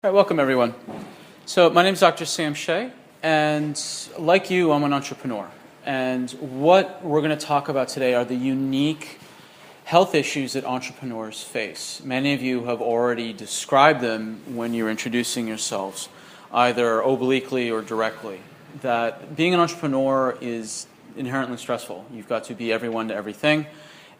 All right, welcome everyone. So my name is Dr. Sam Shea, and like you, I'm an entrepreneur. And what we're going to talk about today are the unique health issues that entrepreneurs face. Many of you have already described them when you're introducing yourselves, either obliquely or directly. That being an entrepreneur is inherently stressful. You've got to be everyone to everything,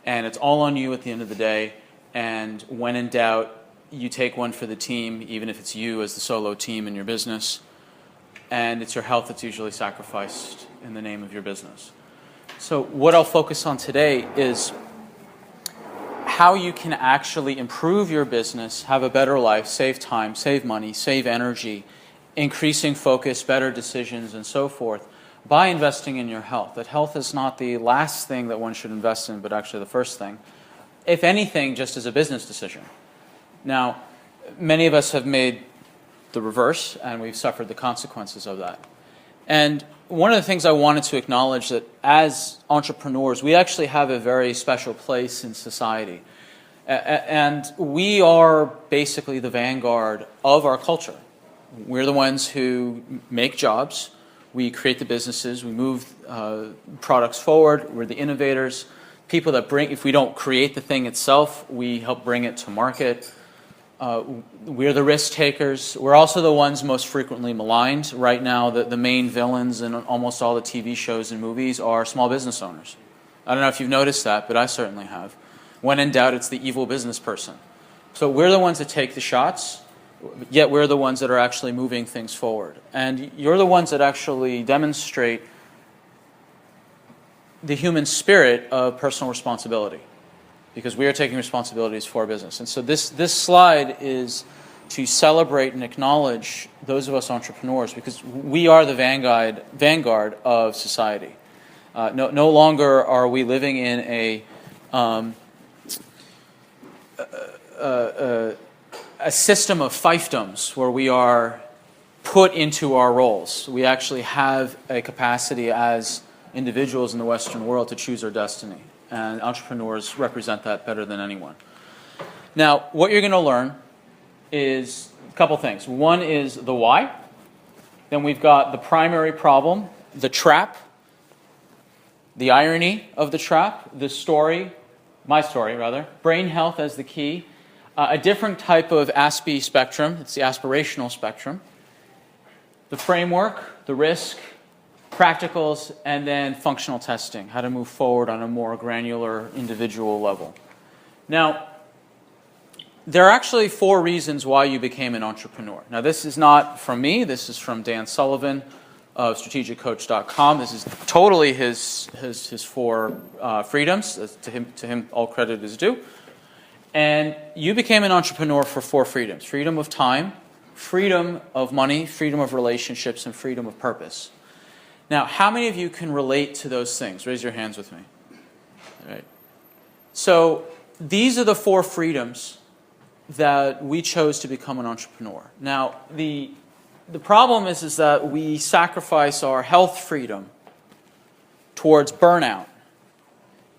and it's all on you at the end of the day. And when in doubt, you take one for the team, even if it's you as the solo team in your business, and it's your health that's usually sacrificed in the name of your business. So what I'll focus on today is how you can actually improve your business, have a better life, save time, save money, save energy, increasing focus, better decisions, and so forth, by investing in your health. That health is not the last thing that one should invest in, but actually the first thing. If anything, just as a business decision. Now, many of us have made the reverse, and we've suffered the consequences of that. And one of the things I wanted to acknowledge that as entrepreneurs, we actually have a very special place in society. And we are basically the vanguard of our culture. We're the ones who make jobs, we create the businesses, we move products forward, we're the innovators, people that bring, if we don't create the thing itself, we help bring it to market. We're the risk takers. We're also the ones most frequently maligned. Right now, the main villains in almost all the TV shows and movies are small business owners. I don't know if you've noticed that, but I certainly have. When in doubt, it's the evil business person. So we're the ones that take the shots, yet we're the ones that are actually moving things forward. And you're the ones that actually demonstrate the human spirit of personal responsibility, because we are taking responsibilities for business. And so this slide is to celebrate and acknowledge those of us entrepreneurs, because we are the vanguard of society. No longer are we living in a system of fiefdoms where we are put into our roles. We actually have a capacity as individuals in the Western world to choose our destiny. And entrepreneurs represent that better than anyone. Now, what you're going to learn is a couple things. One is the why. Then we've got the primary problem, the trap, the irony of the trap, the story, my story rather, brain health as the key, a different type of ASPE spectrum, it's the aspirational spectrum, the framework, the risk, practicals, and then functional testing, how to move forward on a more granular individual level. Now, there are actually 4 reasons why you became an entrepreneur. Now, this is not from me. This is from Dan Sullivan of strategiccoach.com. This is totally his 4 freedoms. To him, all credit is due. And you became an entrepreneur for 4 freedoms. Freedom of time, freedom of money, freedom of relationships, and freedom of purpose. Now, how many of you can relate to those things? Raise your hands with me. All right. So these are the 4 freedoms that we chose to become an entrepreneur. Now, the problem is that we sacrifice our health freedom towards burnout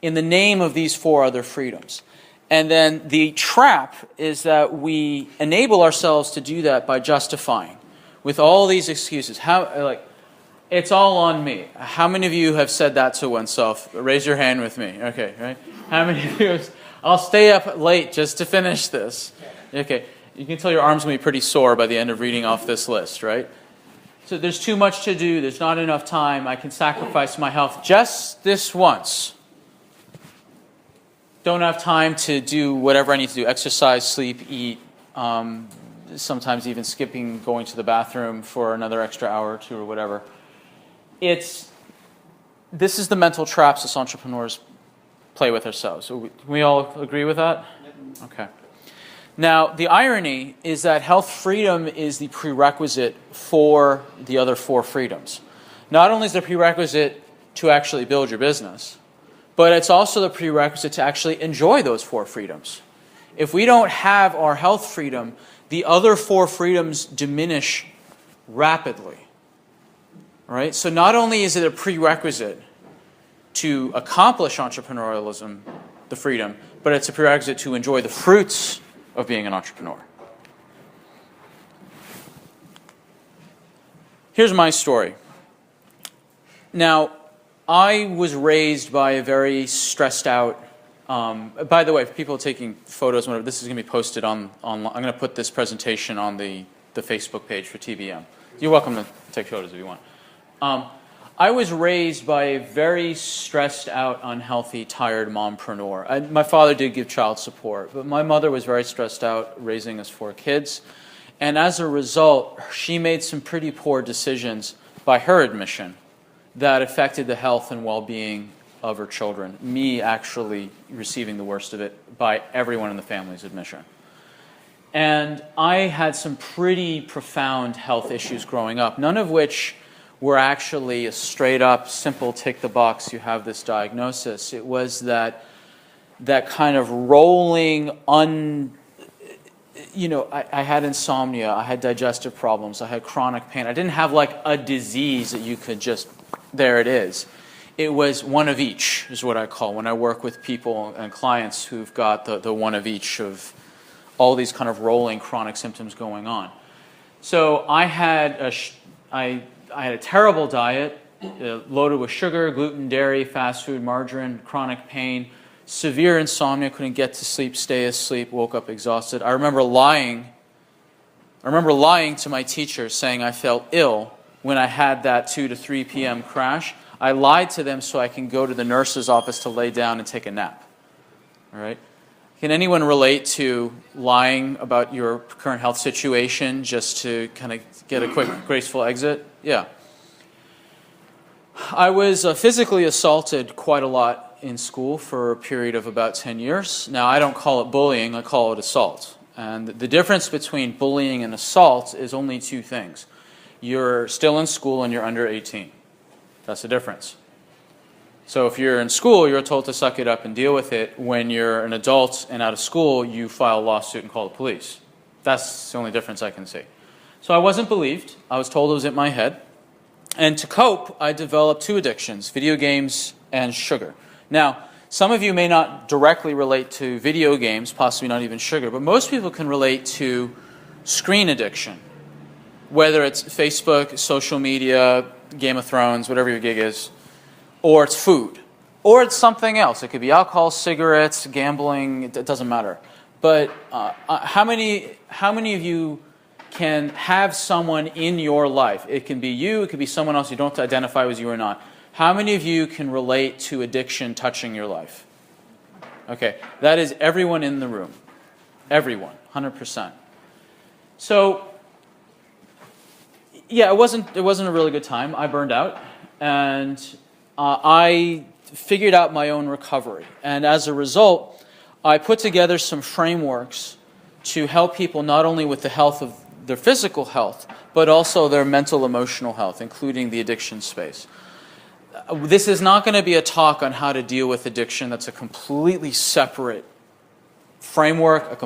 in the name of these 4 other freedoms. And then the trap is that we enable ourselves to do that by justifying with all these excuses. It's all on me. How many of you have said that to oneself? Raise your hand with me. Okay, right? How many of you I'll stay up late just to finish this. Okay, you can tell your arms will be pretty sore by the end of reading off this list, right? So there's too much to do. There's not enough time. I can sacrifice my health just this once. Don't have time to do whatever I need to do. Exercise, sleep, eat. Sometimes even skipping going to the bathroom for another extra hour or 2 or whatever. This is the mental traps us entrepreneurs play with ourselves. So can we all agree with that? Okay. Now, the irony is that health freedom is the prerequisite for the other 4 freedoms. Not only is the prerequisite to actually build your business, but it's also the prerequisite to actually enjoy those 4 freedoms. If we don't have our health freedom, the other 4 freedoms diminish rapidly. Right? So not only is it a prerequisite to accomplish entrepreneurialism, the freedom, but it's a prerequisite to enjoy the fruits of being an entrepreneur. Here's my story. Now, I was raised by a very stressed out, by the way, for people taking photos, whatever, this is going to be posted on I'm going to put this presentation on the Facebook page for TBM. You're welcome to take photos if you want. I was raised by a very stressed out, unhealthy, tired mompreneur. My father did give child support, but my mother was very stressed out raising us 4 kids. And as a result, she made some pretty poor decisions by her admission that affected the health and well-being of her children, me actually receiving the worst of it by everyone in the family's admission. And I had some pretty profound health issues growing up, none of which were actually a straight-up, simple tick-the-box, you have this diagnosis. It was that kind of rolling, I had insomnia, I had digestive problems, I had chronic pain. I didn't have like a disease that you could just, there it is. It was one of each, is what I call when I work with people and clients who've got the one of each of all these kind of rolling chronic symptoms going on. So I had I had a terrible diet, loaded with sugar, gluten, dairy, fast food, margarine, chronic pain, severe insomnia, couldn't get to sleep, stay asleep, woke up exhausted. I remember lying to my teacher saying I felt ill when I had that 2 to 3 p.m. crash. I lied to them so I can go to the nurse's office to lay down and take a nap. All right? Can anyone relate to lying about your current health situation just to kind of get a quick, graceful exit? Yeah. I was physically assaulted quite a lot in school for a period of about 10 years. Now, I don't call it bullying, I call it assault. And the difference between bullying and assault is only 2 things. You're still in school and you're under 18. That's the difference. So if you're in school, you're told to suck it up and deal with it. When you're an adult and out of school, you file a lawsuit and call the police. That's the only difference I can see. So I wasn't believed. I was told it was in my head. And to cope, I developed 2 addictions, video games and sugar. Now, some of you may not directly relate to video games, possibly not even sugar, but most people can relate to screen addiction, whether it's Facebook, social media, Game of Thrones, whatever your gig is, or it's food, or it's something else. It could be alcohol, cigarettes, gambling, it doesn't matter. But how many of you can have someone in your life? It can be you, it could be someone else, you don't have to identify as you or not. How many of you can relate to addiction touching your life? Okay, that is everyone in the room. Everyone, 100%. So, yeah, it wasn't a really good time. I burned out, and I figured out my own recovery. And as a result, I put together some frameworks to help people not only with the health of their physical health, but also their mental, emotional health, including the addiction space. This is not going to be a talk on how to deal with addiction. That's a completely separate framework,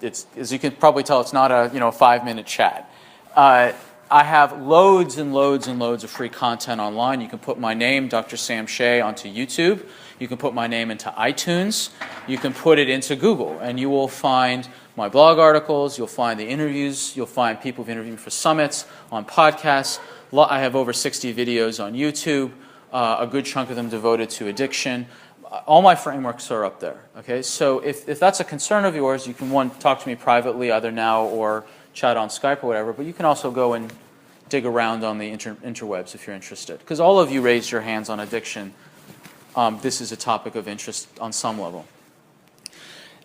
as you can probably tell, it's not a 5-minute chat. I have loads and loads and loads of free content online. You can put my name, Dr. Sam Shea, onto YouTube. You can put my name into iTunes. You can put it into Google, and you will find my blog articles. You'll find the interviews. You'll find people who've interviewed me for summits, on podcasts. I have over 60 videos on YouTube, a good chunk of them devoted to addiction. All my frameworks are up there. Okay, so if that's a concern of yours, you can talk to me privately, either now or chat on Skype or whatever, but you can also go and dig around on the interwebs if you're interested. Because all of you raised your hands on addiction. This is a topic of interest on some level.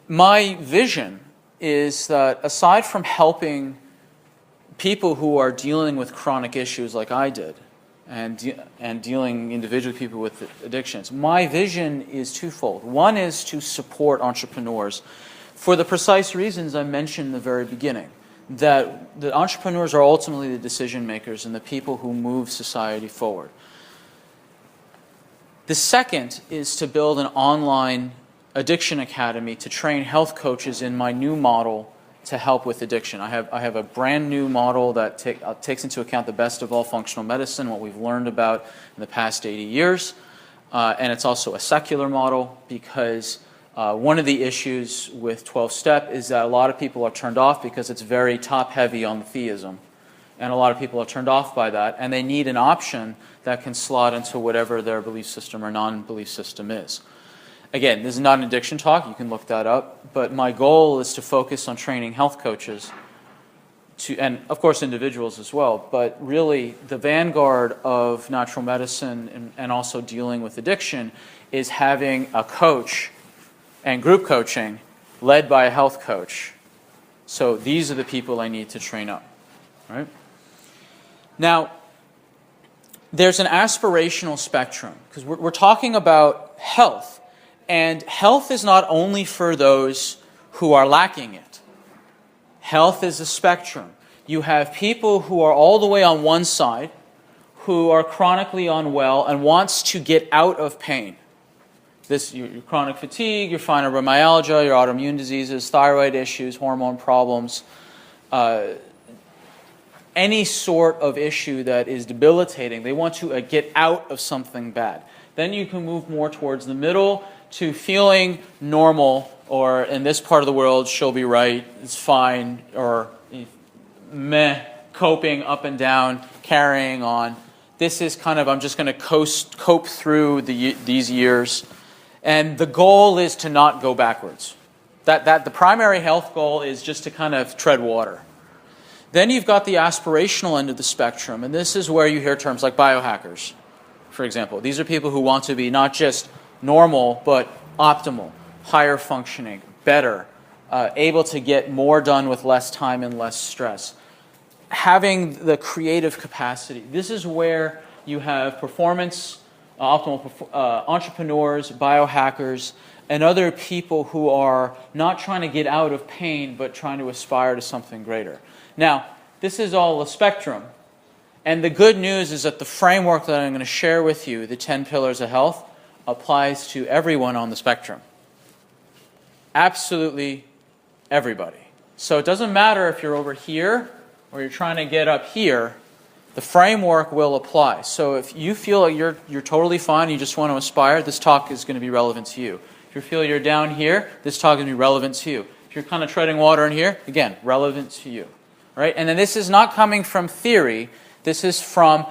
My vision is that aside from helping people who are dealing with chronic issues like I did, and dealing individually people with addictions, my vision is twofold. One is to support entrepreneurs for the precise reasons I mentioned in the very beginning. That the entrepreneurs are ultimately the decision makers and the people who move society forward. The second is to build an online addiction academy to train health coaches in my new model to help with addiction. I have a brand new model that takes into account the best of all functional medicine, what we've learned about in the past 80 years. And it's also a secular model because one of the issues with 12-step is that a lot of people are turned off because it's very top-heavy on theism. And a lot of people are turned off by that, and they need an option that can slot into whatever their belief system or non-belief system is. Again, this is not an addiction talk. You can look that up. But my goal is to focus on training health coaches, and of course individuals as well, but really the vanguard of natural medicine and also dealing with addiction is having a coach and group coaching led by a health coach. So these are the people I need to train up. Right? Now, there's an aspirational spectrum, because we're talking about health, and health is not only for those who are lacking it. Health is a spectrum. You have people who are all the way on one side, who are chronically unwell and wants to get out of pain. Your chronic fatigue, your fibromyalgia, your autoimmune diseases, thyroid issues, hormone problems, any sort of issue that is debilitating. They want to get out of something bad. Then you can move more towards the middle to feeling normal, or in this part of the world, she'll be right, it's fine, or meh, coping up and down, carrying on. This is kind of, I'm just going to cope through these years. And the goal is to not go backwards. The primary health goal is just to kind of tread water. Then you've got the aspirational end of the spectrum, and this is where you hear terms like biohackers, for example. These are people who want to be not just normal, but optimal, higher functioning, better, able to get more done with less time and less stress. Having the creative capacity. This is where you have performance, optimal entrepreneurs, biohackers, and other people who are not trying to get out of pain, but trying to aspire to something greater. Now, this is all a spectrum. And the good news is that the framework that I'm going to share with you, the 10 pillars of health, applies to everyone on the spectrum. Absolutely everybody. So it doesn't matter if you're over here or you're trying to get up here, the framework will apply. So if you feel like you're totally fine, you just want to aspire, this talk is going to be relevant to you. If you feel you're down here, this talk is going to be relevant to you. If you're kind of treading water in here, again, relevant to you. Right? And then this is not coming from theory, this is from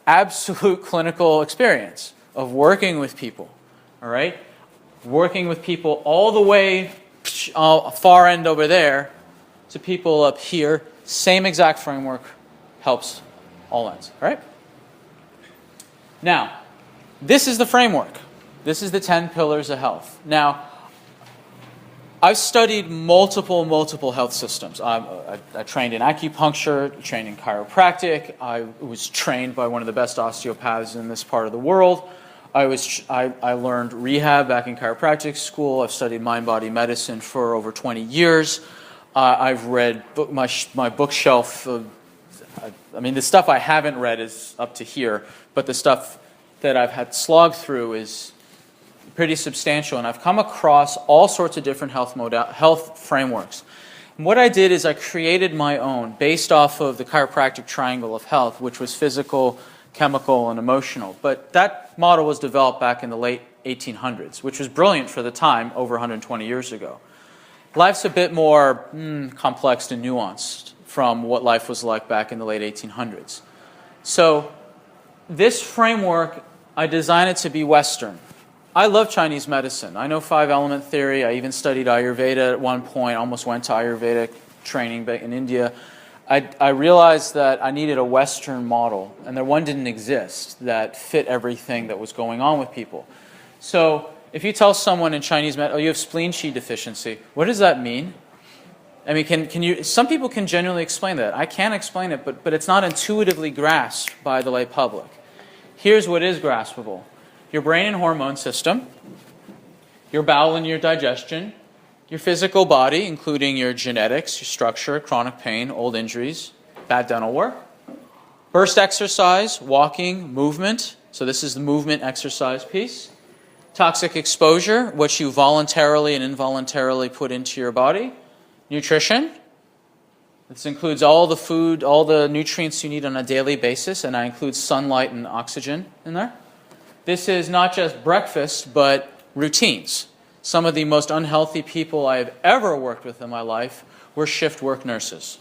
absolute clinical experience of working with people. All right? Working with people all the way far end over there to people up here. Same exact framework helps all ends. All right? Now, this is the framework. This is the 10 pillars of health. Now, I've studied multiple health systems. I trained in acupuncture, trained in chiropractic. I was trained by one of the best osteopaths in this part of the world. I learned rehab back in chiropractic school. I've studied mind-body medicine for over 20 years. I've read my bookshelf. The stuff I haven't read is up to here, but the stuff that I've had slogged through is pretty substantial, and I've come across all sorts of different health frameworks. And what I did is I created my own based off of the chiropractic triangle of health, which was physical, chemical, and emotional. But that model was developed back in the late 1800s, which was brilliant for the time, over 120 years ago. Life's a bit more complex and nuanced from what life was like back in the late 1800s. So this framework, I designed it to be Western. I love Chinese medicine. I know 5-element theory. I even studied Ayurveda at one point, almost went to Ayurvedic training back in India. I realized that I needed a Western model, and that one didn't exist that fit everything that was going on with people. So if you tell someone in Chinese medicine, you have spleen qi deficiency, what does that mean? I mean, can you? Some people can genuinely explain that. I can't explain it, but it's not intuitively grasped by the lay public. Here's what is graspable. Your brain and hormone system, your bowel and your digestion, your physical body, including your genetics, your structure, chronic pain, old injuries, bad dental work, burst exercise, walking, movement. So this is the movement exercise piece. Toxic exposure, what you voluntarily and involuntarily put into your body. Nutrition. This includes all the food, all the nutrients you need on a daily basis, and I include sunlight and oxygen in there. This is not just breakfast, but routines. Some of the most unhealthy people I have ever worked with in my life were shift work nurses.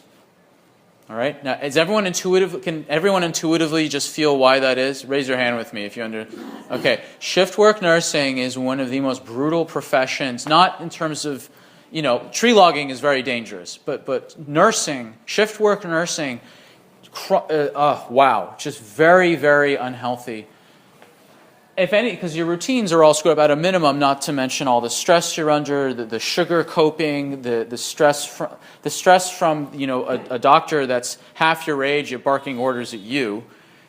All right. Now, can everyone intuitively just feel why that is? Raise your hand with me if you under. Okay. Shift work nursing is one of the most brutal professions. Not in terms of, tree logging is very dangerous, but nursing, shift work nursing, wow, just very, very unhealthy. If any, because your routines are all screwed up at a minimum, not to mention all the stress you're under, the sugar coping, the stress from a doctor that's half your age barking orders at you,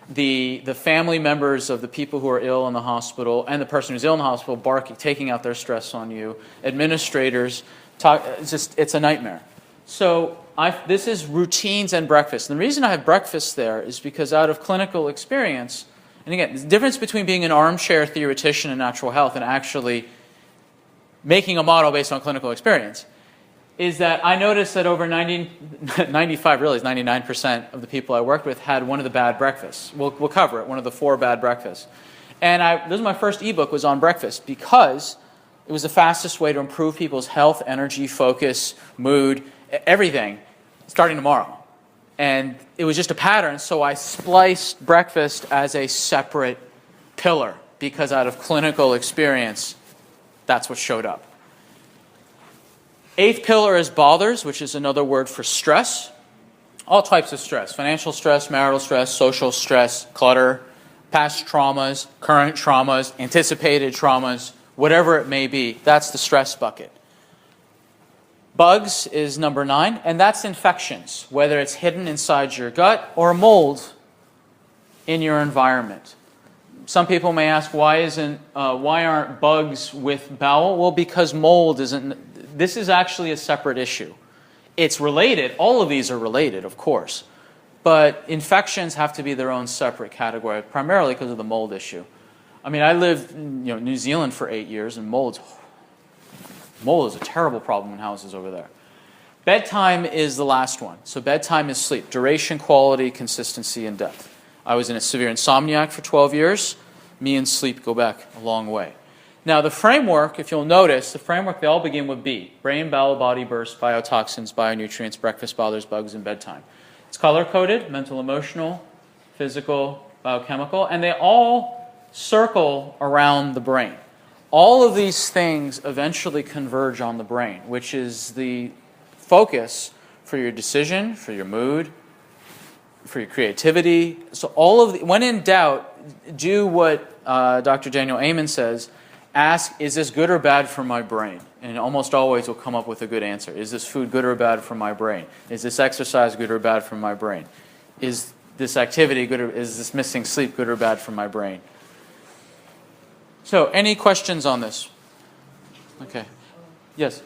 the family members of the people who are ill in the hospital and the person who's ill in the hospital taking out their stress on you, administrators, it's a nightmare. So this is routines and breakfast. And the reason I have breakfast there is because out of clinical experience. And again, the difference between being an armchair theoretician in natural health and actually making a model based on clinical experience is that I noticed that over 99% of the people I worked with had one of the bad breakfasts. We'll cover it, one of the 4 bad breakfasts. And this was my first ebook was on breakfast because it was the fastest way to improve people's health, energy, focus, mood, everything, starting tomorrow. And it was just a pattern, so I spliced breakfast as a separate pillar because out of clinical experience, that's what showed up. 8th pillar is bothers, which is another word for stress. All types of stress, financial stress, marital stress, social stress, clutter, past traumas, current traumas, anticipated traumas, whatever it may be, that's the stress bucket. Bugs is number 9, and that's infections, whether it's hidden inside your gut or mold in your environment. Some people may ask, why aren't bugs with bowel? Well, because mold isn't. This is actually a separate issue. It's related. All of these are related, of course, but infections have to be their own separate category, primarily because of the mold issue. I mean, I lived in New Zealand for 8 years, and mold is a terrible problem in houses over there. Bedtime is the last one. So bedtime is sleep. Duration, quality, consistency, and depth. I was in a severe insomniac for 12 years. Me and sleep go back a long way. Now the framework, if you'll notice, they all begin with B. Brain, bowel, body, burst, biotoxins, bionutrients, breakfast, bothers, bugs, and bedtime. It's color-coded, mental, emotional, physical, biochemical, and they all circle around the brain. All of these things eventually converge on the brain, which is the focus for your decision, for your mood, for your creativity. So when in doubt, do what Dr. Daniel Amen says, ask, is this good or bad for my brain? And almost always will come up with a good answer. Is this food good or bad for my brain? Is this exercise good or bad for my brain? Is this activity good or is this missing sleep good or bad for my brain? So, any questions on this? Okay. Yes?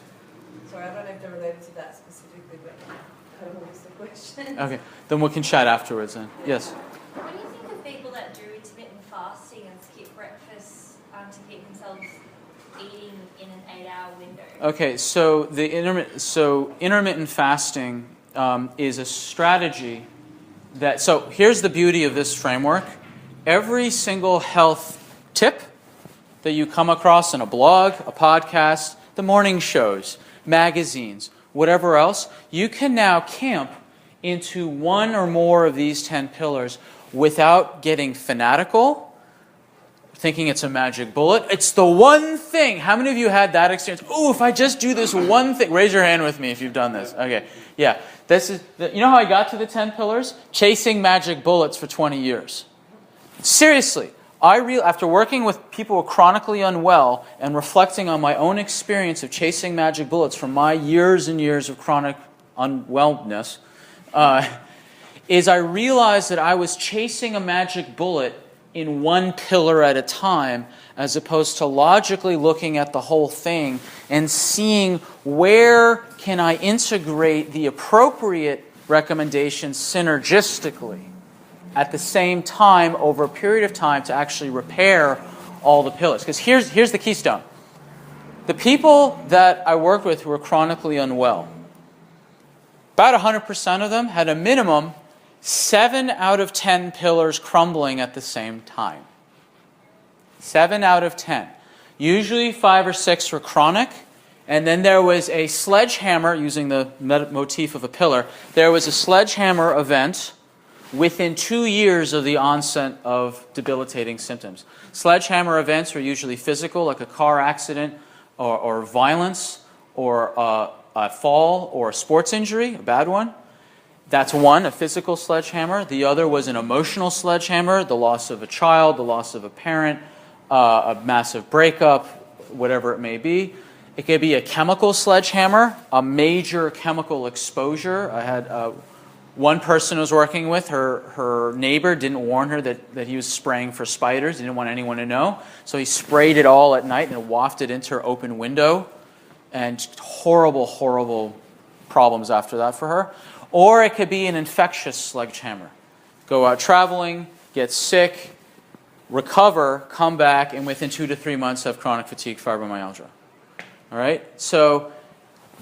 Sorry, I don't know if they're related to that specifically, but I don't know what's the question. Okay. Then we can chat afterwards then. Yes? What do you think of people that do intermittent fasting and skip breakfast to keep themselves eating in an 8-hour window? Okay, so intermittent fasting is a strategy that... So, here's the beauty of this framework. Every single health tip that you come across in a blog, a podcast, the morning shows, magazines, whatever else, you can now camp into one or more of these 10 pillars without getting fanatical, thinking it's a magic bullet. It's the one thing. How many of you had that experience? Oh, if I just do this one thing. Raise your hand with me if you've done this. Okay, yeah. You know how I got to the 10 pillars? Chasing magic bullets for 20 years. Seriously. After working with people who are chronically unwell and reflecting on my own experience of chasing magic bullets from my years and years of chronic unwellness, is I realized that I was chasing a magic bullet in one pillar at a time as opposed to logically looking at the whole thing and seeing where can I integrate the appropriate recommendations synergistically at the same time over a period of time to actually repair all the pillars. Because here's the keystone. The people that I worked with who were chronically unwell, about 100% of them had a minimum 7 out of 10 pillars crumbling at the same time. 7 out of 10. Usually 5 or 6 were chronic, And then there was a sledgehammer, using the motif of a pillar, there was a sledgehammer event within 2 years of the onset of debilitating symptoms. Sledgehammer events are usually physical, like a car accident or violence or a fall or a sports injury, a bad one. That's one, a physical sledgehammer. The other was an emotional sledgehammer, the loss of a child, the loss of a parent, a massive breakup, whatever it may be. It could be a chemical sledgehammer, a major chemical exposure. I had one person I was working with, her neighbor didn't warn her that he was spraying for spiders. He didn't want anyone to know. So he sprayed it all at night and it wafted into her open window. And horrible, horrible problems after that for her. Or it could be an infectious sledgehammer. Go out traveling, get sick, recover, come back, and within 2 to 3 months have chronic fatigue fibromyalgia. All right? So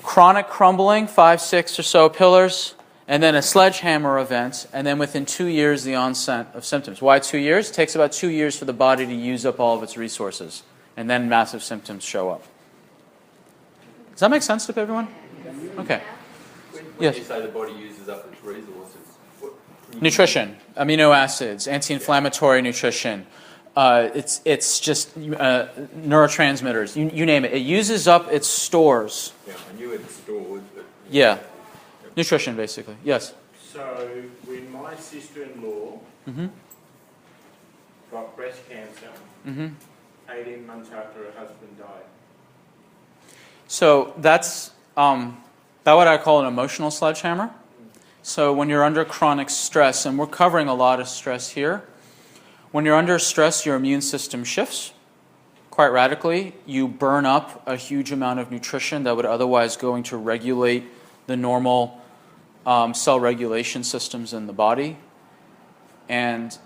chronic crumbling, 5, 6 or so pillars, and then a sledgehammer event, and then within 2 years the onset of symptoms. Why 2 years? It takes about 2 years for the body to use up all of its resources, and then massive symptoms show up. Does that make sense to everyone? Okay. When you say the body uses up its resources, Nutrition, amino acids, anti-inflammatory nutrition. It's just neurotransmitters. You name it. It uses up its stores. Yeah, I knew it stored, but... Yeah. Nutrition, basically. Yes? So, when my sister-in-law got breast cancer, 18 months after her husband died. So that's what I call an emotional sledgehammer. So when you're under chronic stress, and we're covering a lot of stress here, when you're under stress, your immune system shifts quite radically. You burn up a huge amount of nutrition that would otherwise going to regulate the normal cell regulation systems in the body. And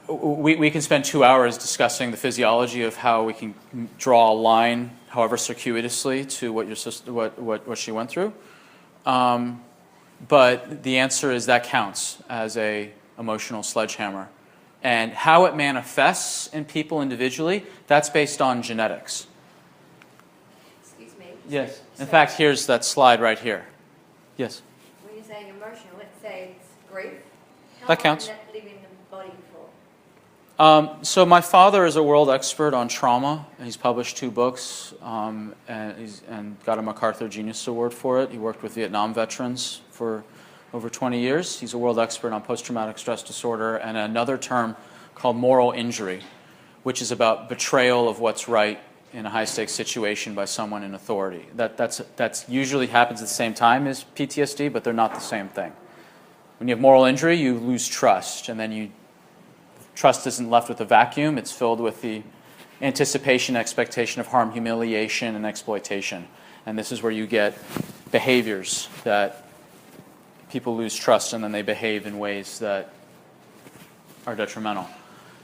we can spend 2 hours discussing the physiology of how we can draw a line, however circuitously, to what your sister, what she went through. But the answer is that counts as a emotional sledgehammer. And how it manifests in people individually, that's based on genetics. Excuse me. Yes. In fact, here's that slide right here. Yes. When you're saying emotional, let's say it's grief. How That counts. long can that live in the body for? So my father is a world expert on trauma. He's published 2 books and got a MacArthur Genius Award for it. He worked with Vietnam veterans for over 20 years. He's a world expert on post-traumatic stress disorder and another term called moral injury, which is about betrayal of what's right in a high-stakes situation by someone in authority. That's usually happens at the same time as PTSD, but they're not the same thing. When you have moral injury, you lose trust, and then trust isn't left with a vacuum. It's filled with the anticipation, expectation of harm, humiliation, and exploitation. And this is where you get behaviors that people lose trust and then they behave in ways that are detrimental.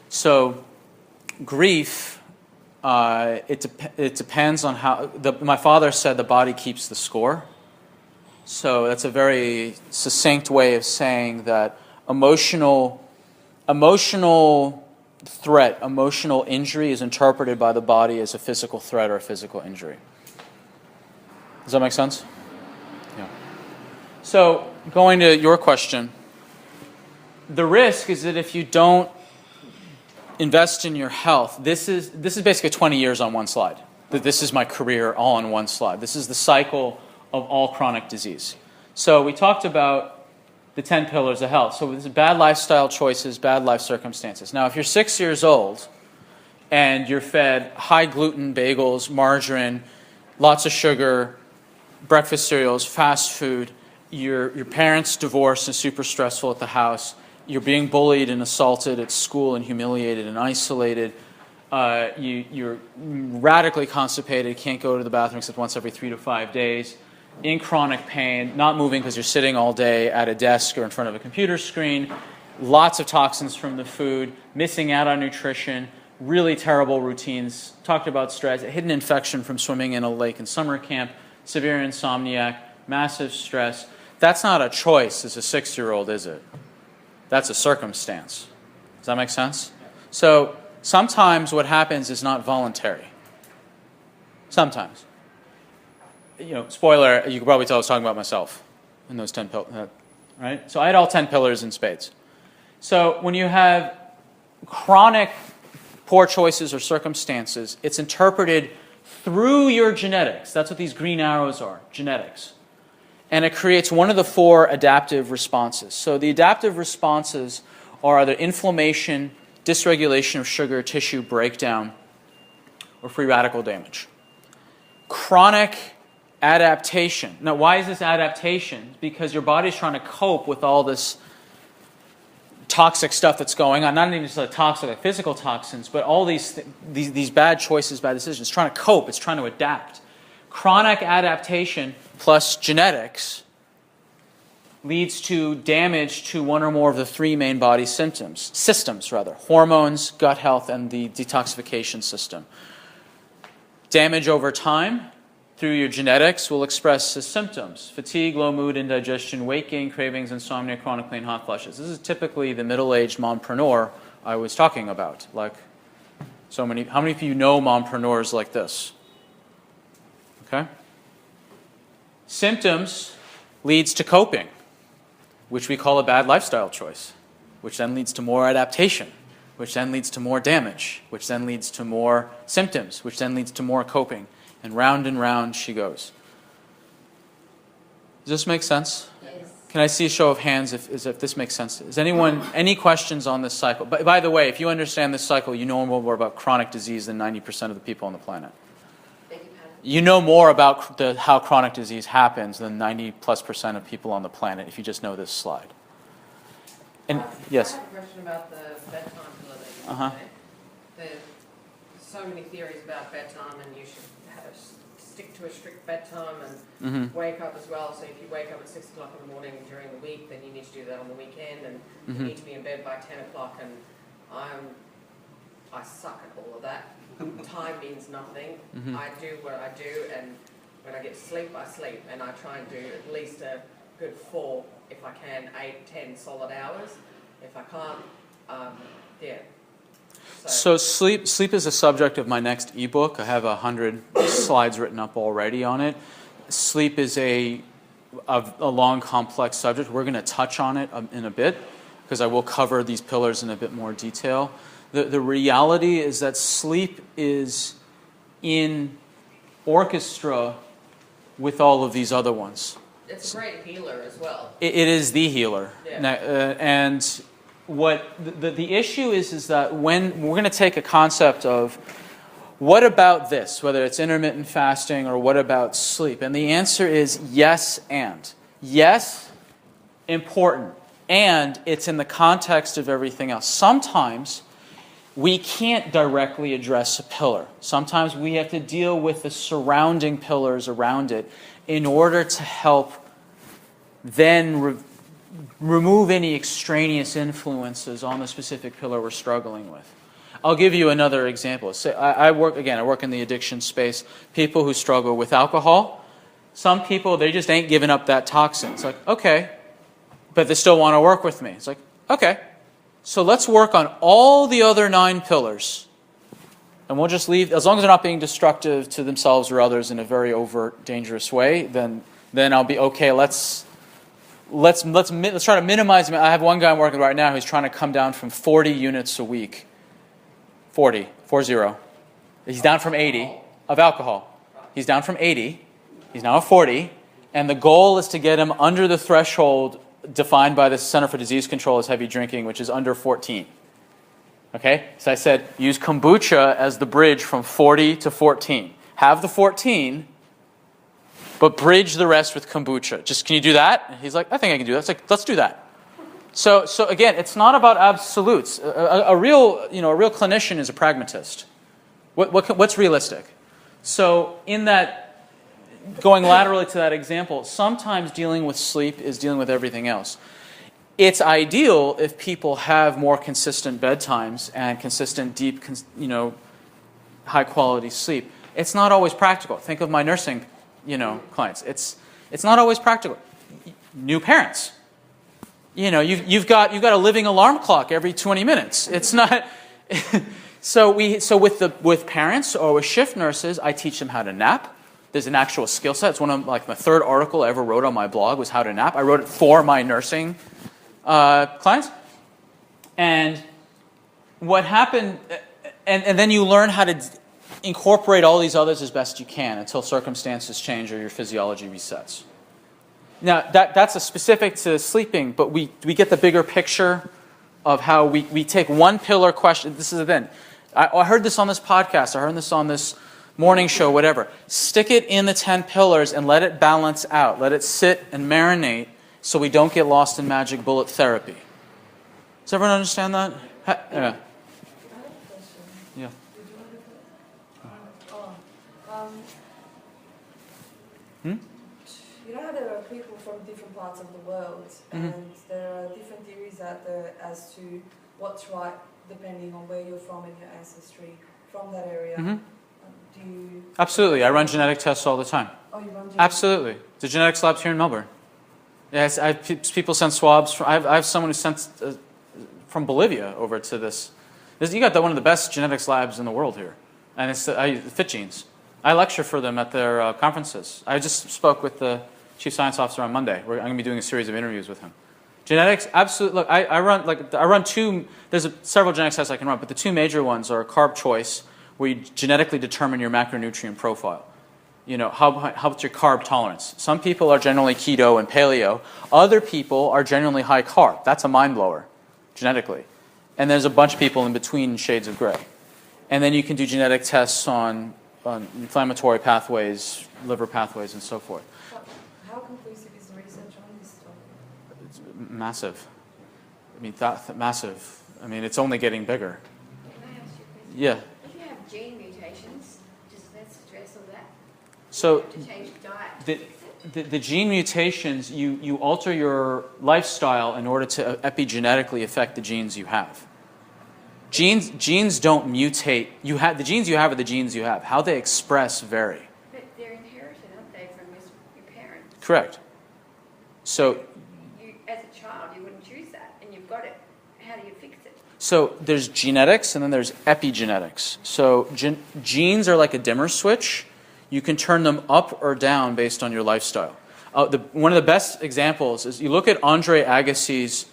So grief, it depends on how... my father said the body keeps the score. So that's a very succinct way of saying that emotional threat, emotional injury is interpreted by the body as a physical threat or a physical injury. Does that make sense? Yeah. So, going to your question, the risk is that if you don't invest in your health, this is basically 20 years on one slide. This is my career all on one slide. This is the cycle of all chronic disease. So we talked about the 10 pillars of health. So this is bad lifestyle choices, bad life circumstances. Now, if you're 6 years old and you're fed high gluten bagels, margarine, lots of sugar, breakfast cereals, fast food, your parents divorced and super stressful at the house, you're being bullied and assaulted at school and humiliated and isolated, you're radically constipated, can't go to the bathroom except once every 3 to 5 days, in chronic pain, not moving because you're sitting all day at a desk or in front of a computer screen, lots of toxins from the food, missing out on nutrition, really terrible routines, talked about stress, a hidden infection from swimming in a lake in summer camp, severe insomniac, massive stress. That's not a choice as a 6-year-old, is it? That's a circumstance. Does that make sense? So sometimes what happens is not voluntary. Sometimes. Spoiler, you could probably tell I was talking about myself in those 10 pillars, right? So I had all 10 pillars in spades. So when you have chronic poor choices or circumstances, it's interpreted through your genetics. That's what these green arrows are, genetics. And it creates one of the 4 adaptive responses. So the adaptive responses are either inflammation, dysregulation of sugar tissue breakdown, or free radical damage. Chronic adaptation. Now, why is this adaptation? Because your body's trying to cope with all this toxic stuff that's going on. Not even just like toxic, like physical toxins, but all these bad choices, bad decisions. It's trying to cope. It's trying to adapt. Chronic adaptation plus genetics leads to damage to one or more of the 3 main body systems, hormones, gut health, and the detoxification system. Damage over time through your genetics will express as symptoms: fatigue, low mood, indigestion, weight gain, cravings, insomnia, chronic pain, hot flushes. This is typically the middle-aged mompreneur I was talking about. How many of you know mompreneurs like this? Okay? Symptoms leads to coping, which we call a bad lifestyle choice, which then leads to more adaptation, which then leads to more damage, which then leads to more symptoms, which then leads to more coping. And round she goes. Does this make sense? Yes. Can I see a show of hands if this makes sense? Is anyone, any questions on this cycle? By the way, if you understand this cycle, you know more about chronic disease than 90% of the people on the planet. You know more about how chronic disease happens than 90+% of people on the planet if you just know this slide. And yes? I have a question about the bedtime pillar that you Uh-huh. There's so many theories about bedtime, and you should stick to a strict bedtime and wake up as well. So if you wake up at 6 o'clock in the morning during the week, then you need to do that on the weekend, and you need to be in bed by 10 o'clock. And I suck at all of that. Time means nothing. I do what I do, and when I get to sleep, I sleep, and I try and do at least a good 4, if I can, 8, 10 solid hours. If I can't, yeah. So sleep is a subject of my next ebook. I have 100 slides written up already on it. Sleep is a long, complex subject. We're going to touch on it in a bit because I will cover these pillars in a bit more detail. The reality is that sleep is in orchestra with all of these other ones. It's a great healer as well. It is the healer. Yeah. Now, and what the issue is that when we're going to take a concept of what about this, whether it's intermittent fasting or what about sleep, and the answer is yes and. Yes, important, and it's in the context of everything else. Sometimes we can't directly address a pillar. Sometimes we have to deal with the surrounding pillars around it in order to help then remove any extraneous influences on the specific pillar we're struggling with. I'll give you another example. Say I work in the addiction space. People who struggle with alcohol, some people, they just ain't giving up that toxin. It's like, okay, but they still want to work with me. It's like, okay, so let's work on all the other 9 pillars. And we'll just leave, as long as they're not being destructive to themselves or others in a very overt, dangerous way, then I'll be okay. Let's try to minimize. I have one guy I'm working with right now who's trying to come down from 40 units a week. 40. He's down from 80 of alcohol. He's down from 80. He's now at 40. And the goal is to get him under the threshold defined by the Center for Disease Control as heavy drinking, which is under 14. Okay? So I said, use kombucha as the bridge from 40 to 14. Have the 14, but bridge the rest with kombucha. Just, can you do that? And he's like, I think I can do that. It's like, let's do that. So again, it's not about absolutes. A real clinician is a pragmatist. What's realistic? So in that, going laterally to that example, sometimes dealing with sleep is dealing with everything else. It's ideal if people have more consistent bedtimes and consistent, deep, high-quality sleep. It's not always practical. Think of my nursing, clients. It's not always practical. New parents. You've got a living alarm clock every 20 minutes. It's not. So with parents or with shift nurses, I teach them how to nap. There's an actual skill set. It's one of my third article I ever wrote on my blog was how to nap. I wrote it for my nursing clients. And what happened, and then you learn how to incorporate all these others as best you can until circumstances change or your physiology resets. Now, that's a specific to sleeping, but we get the bigger picture of how we take one pillar question. This is the thing. I heard this on this podcast. I heard this on this morning show, whatever. Stick it in the 10 pillars and let it balance out. Let it sit and marinate so we don't get lost in magic bullet therapy. Does everyone understand that? Yeah. I have a question. Yeah. Did you want to You know how there are people from different parts of the world, and there are different theories out there as to what's right depending on where you're from in your ancestry, from that area. Do you... Absolutely. I run genetic tests all the time. Oh, you run genetic... Absolutely. The genetics lab's here in Melbourne. Yes, people send swabs. I have someone who sent from Bolivia over to this. You got one of the best genetics labs in the world here, and it's Fit Genes. I lecture for them at their conferences. I just spoke with the chief science officer on Monday. I'm going to be doing a series of interviews with him. Genetics, absolutely. Look, I run two. There's several genetics tests I can run, but the two major ones are carb choice, where you genetically determine your macronutrient profile. You know, how's your carb tolerance? Some people are generally keto and paleo. Other people are generally high carb. That's a mind blower, genetically. And there's a bunch of people in between shades of gray. And then you can do genetic tests on inflammatory pathways, liver pathways, and so forth. How conclusive is the research on this topic? It's massive. I mean, massive. I mean, it's only getting bigger. Can I ask you a question? Yeah. If you have gene mutations, does that address all that? So You have to change your diet. the gene mutations, you alter your lifestyle in order to epigenetically affect the genes you have. Genes don't mutate. The genes you have are the genes you have. How they express vary. But they're inherited, aren't they, from your parents? Correct. So You, as a child, you wouldn't choose that, and you've got it. How do you fix it? So there's genetics and then there's epigenetics. So genes are like a dimmer switch. You can turn them up or down based on your lifestyle. One of the best examples is you look at Andre Agassi's,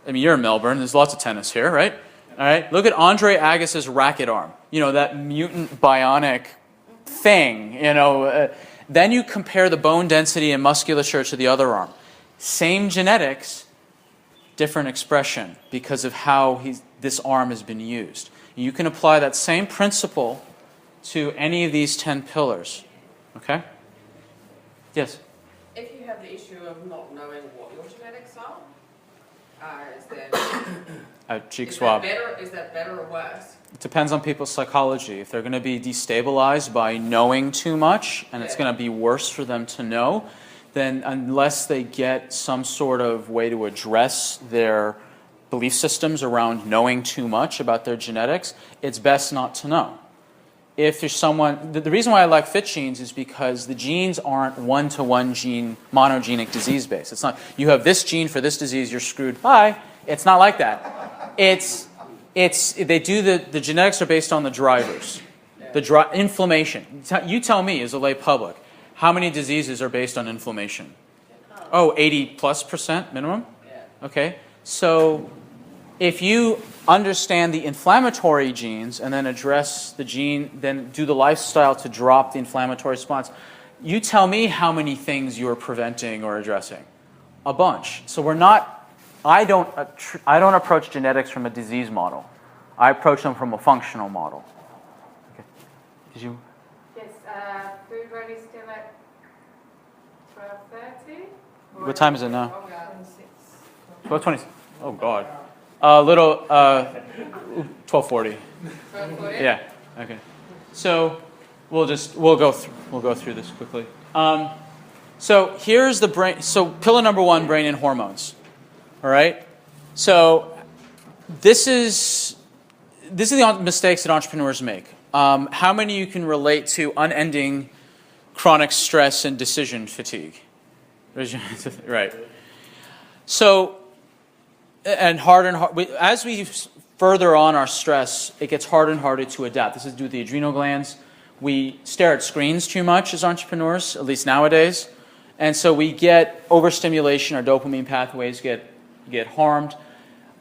I mean, you're in Melbourne, there's lots of tennis here, right? All right, look at Andre Agassi's racket arm. You know, that mutant bionic thing, you know. Then you compare the bone density and musculature to the other arm. Same genetics, different expression because of how this arm has been used. You can apply that same principle to any of these 10 pillars. Okay? Yes? If you have the issue of not knowing what your genetics are, is there... A cheek swab. Is that better or worse? It depends on people's psychology. If they're going to be destabilized by knowing too much, and it's going to be worse for them to know, then unless they get some sort of way to address their belief systems around knowing too much about their genetics, it's best not to know. If you're someone, the reason why I like Fit Genes is because the genes aren't one-to-one gene, monogenic disease based. It's not, you have this gene for this disease, you're screwed. Bye. It's not like that. The genetics are based on the drivers. Inflammation. You tell me as a lay public, how many diseases are based on inflammation? Oh, 80+% minimum? Okay. So if you understand the inflammatory genes and then address the gene, then do the lifestyle to drop the inflammatory response, you tell me how many things you're preventing or addressing. A bunch. So I don't approach genetics from a disease model. I approach them from a functional model. Okay. Did you? Yes, food ready still at 12:30? What time is it now? 26. 12:20. Oh God. A little 12:40. 12:40? Yeah. Okay. So we'll go through this quickly. So here's the brain. So pillar number 1, brain and hormones. All right. So this is the mistakes that entrepreneurs make. How many of you can relate to unending chronic stress and decision fatigue? Right. So, and hard, as we further on our stress, it gets harder and harder to adapt. This is due to the adrenal glands. We stare at screens too much as entrepreneurs, at least nowadays. And so we get overstimulation, our dopamine pathways get harmed.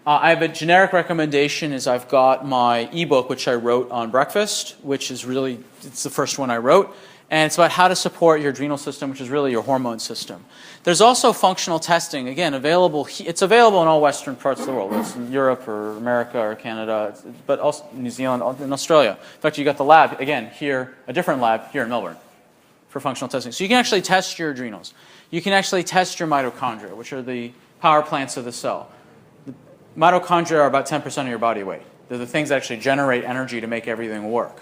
I have a generic recommendation is I've got my ebook, which I wrote on breakfast, which is really, it's the first one I wrote. And it's about how to support your adrenal system, which is really your hormone system. There's also functional testing, again, available. It's available in all Western parts of the world. It's in Europe or America or Canada, but also New Zealand and Australia. In fact, you got the lab, again, here, a different lab here in Melbourne for functional testing. So you can actually test your adrenals. You can actually test your mitochondria, which are the power plants of the cell. The mitochondria are about 10% of your body weight. They're the things that actually generate energy to make everything work.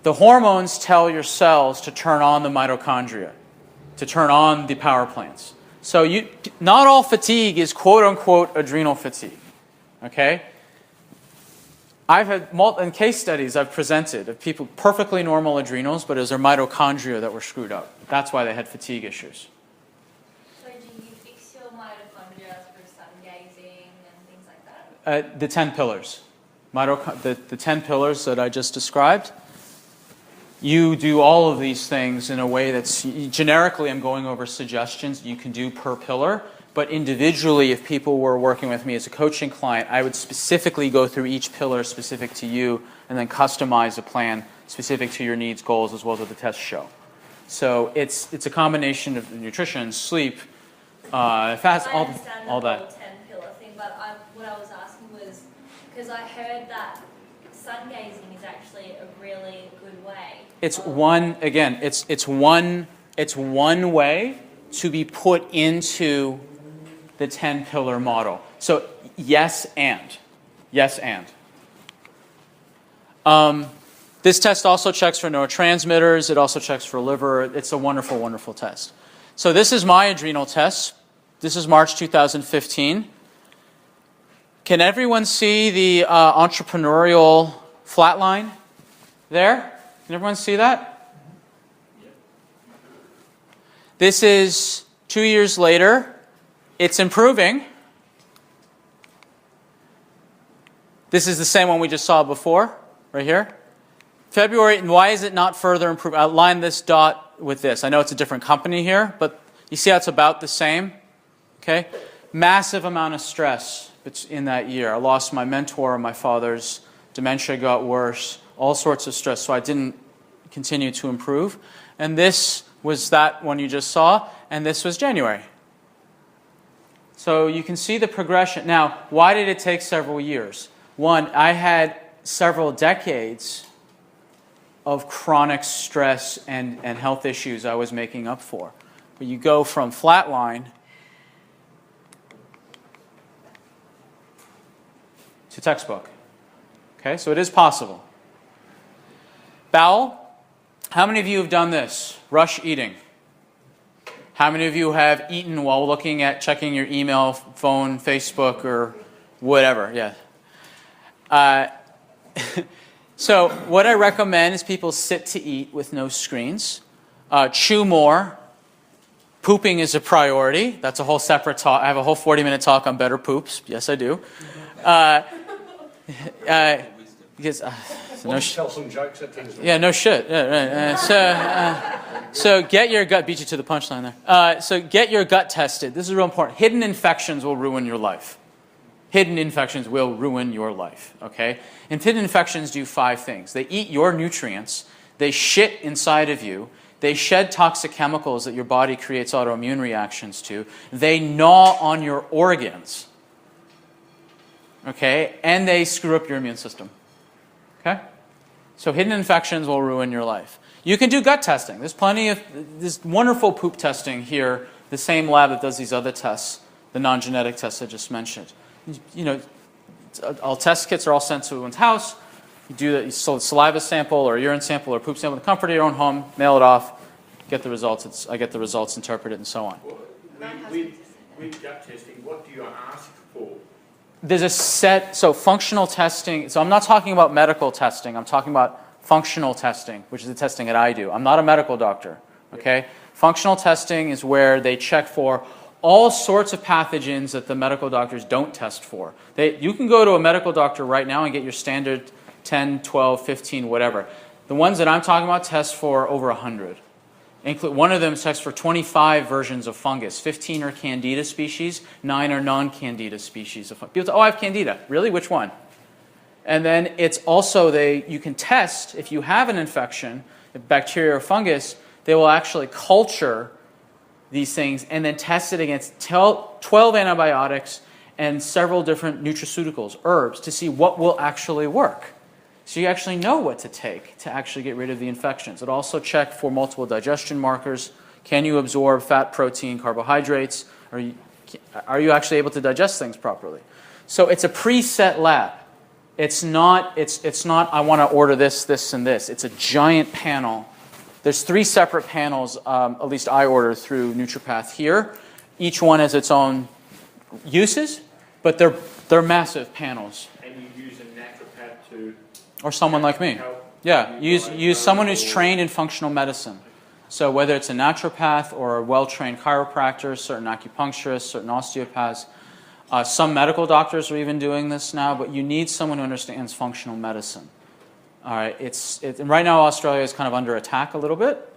The hormones tell your cells to turn on the mitochondria, to turn on the power plants. So not all fatigue is quote-unquote adrenal fatigue, okay? I've had in case studies I've presented of people perfectly normal adrenals, but it was their mitochondria that were screwed up. That's why they had fatigue issues. So do you fix your mitochondria through sun gazing and things like that? The 10 pillars. The 10 pillars that I just described. You do all of these things in a way that's, generically I'm going over suggestions you can do per pillar, but individually if people were working with me as a coaching client, I would specifically go through each pillar specific to you and then customize a plan specific to your needs, goals, as well as what the tests show. So it's a combination of nutrition, sleep, fast, all that. I understand the whole 10-pillar thing, but what I was asking was, because I heard that sun gazing is actually a really good way. It's one way to be put into the 10-pillar model. So yes and. This test also checks for neurotransmitters. It also checks for liver. It's a wonderful, wonderful test. So this is my adrenal test. This is March 2015. Can everyone see the entrepreneurial flat line there? Can everyone see that? This is 2 years later. It's improving. This is the same one we just saw before, right here. February, and why is it not further improved? I outlined this dot with this. I know it's a different company here, but you see how it's about the same? Okay? Massive amount of stress in that year. I lost my mentor, my father's dementia got worse, all sorts of stress, so I didn't continue to improve. And this was that one you just saw, and this was January. So you can see the progression. Now, why did it take several years? One, I had several decades of chronic stress and health issues I was making up for. But you go from flatline to textbook. Okay, so it is possible. Bowel, how many of you have done this? Rush eating. How many of you have eaten while checking your email, phone, Facebook, or whatever? Yeah. So what I recommend is people sit to eat with no screens. Chew more. Pooping is a priority. That's a whole separate talk. I have a whole 40-minute talk on better poops. Yes, I do. Because tell some jokes at things. Yeah, no shit. Yeah, right. So get your gut. Beat you to the punchline there. So get your gut tested. This is real important. Hidden infections will ruin your life. Hidden infections will ruin your life. Okay. And hidden infections do 5 things. They eat your nutrients. They shit inside of you. They shed toxic chemicals that your body creates autoimmune reactions to. They gnaw on your organs. Okay, and they screw up your immune system. Okay? So hidden infections will ruin your life. You can do gut testing. There's plenty of this wonderful poop testing here, the same lab that does these other tests, the non-genetic tests I just mentioned. You know, all test kits are all sent to one's house. You do that, you saliva sample or a urine sample or a poop sample in the comfort of your own home, mail it off, get the results. I get the results, interpret it, and so on. With gut testing, what do you ask for? There's a set, so functional testing, so I'm not talking about medical testing, I'm talking about functional testing, which is the testing that I do. I'm not a medical doctor, okay? Functional testing is where they check for all sorts of pathogens that the medical doctors don't test for. You can go to a medical doctor right now and get your standard 10, 12, 15, whatever. The ones that I'm talking about test for over 100. One of them tests for 25 versions of fungus. 15 are Candida species, 9 are non-Candida species of fungus. People say, oh, I have Candida. Really? Which one? And then it's also, you can test, if you have an infection, if bacteria or fungus, they will actually culture these things and then test it against 12 antibiotics and several different nutraceuticals, herbs, to see what will actually work. So you actually know what to take to actually get rid of the infections. It also checks for multiple digestion markers. Can you absorb fat, protein, carbohydrates? Are you actually able to digest things properly? So it's a preset lab. It's not I want to order this, this, and this. It's a giant panel. There's 3 separate panels, at least I order through NutriPath here. Each one has its own uses, but they're massive panels. And you use a naturopath to... Or someone like me. Yeah, use someone who's trained in functional medicine. So whether it's a naturopath or a well-trained chiropractor, certain acupuncturists, certain osteopaths, some medical doctors are even doing this now, but you need someone who understands functional medicine. All right, and right now Australia is kind of under attack a little bit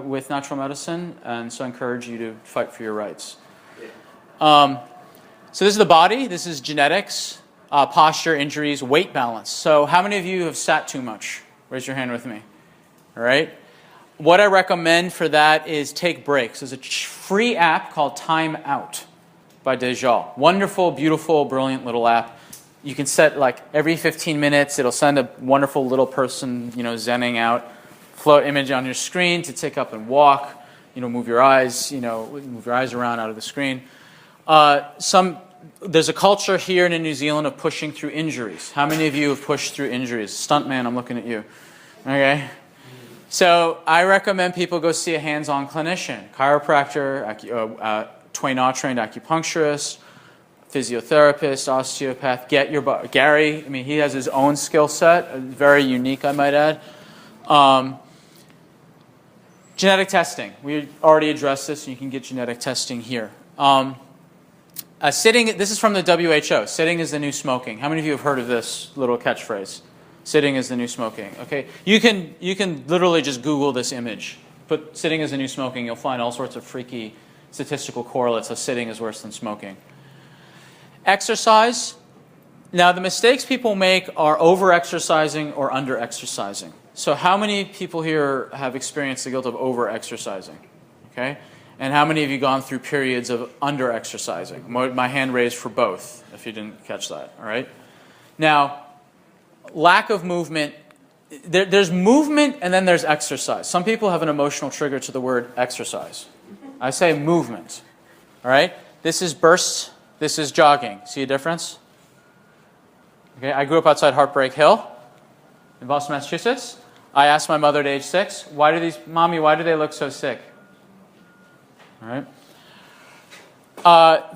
with natural medicine, and so I encourage you to fight for your rights. So this is the body, this is genetics, posture, injuries, weight balance. So how many of you have sat too much? Raise your hand with me. All right. What I recommend for that is take breaks. There's a free app called Time Out by Dejal. Wonderful, beautiful, brilliant little app. You can set like every 15 minutes, it'll send a wonderful little person, zenning out, float image on your screen to take up and walk, move your eyes, move your eyes around out of the screen. There's a culture here in New Zealand of pushing through injuries. How many of you have pushed through injuries? Stuntman, I'm looking at you. Okay. So I recommend people go see a hands-on clinician, chiropractor, trained acupuncturist, physiotherapist, osteopath. Gary, he has his own skill set, very unique, I might add. Genetic testing. We already addressed this, and you can get genetic testing here. Sitting, this is from the WHO. Sitting is the new smoking. How many of you have heard of this little catchphrase? Sitting is the new smoking. Okay, you can literally just Google this image. Put sitting is the new smoking. You'll find all sorts of freaky statistical correlates of sitting is worse than smoking. Exercise. Now the mistakes people make are over-exercising or under-exercising. So how many people here have experienced the guilt of over-exercising? Okay. And how many of you gone through periods of under-exercising? My hand raised for both, if you didn't catch that, all right? Now, lack of movement, there's movement and then there's exercise. Some people have an emotional trigger to the word exercise. I say movement, all right? This is bursts, this is jogging. See a difference? Okay, I grew up outside Heartbreak Hill in Boston, Massachusetts. I asked my mother at age 6, Mommy, why do they look so sick? All right.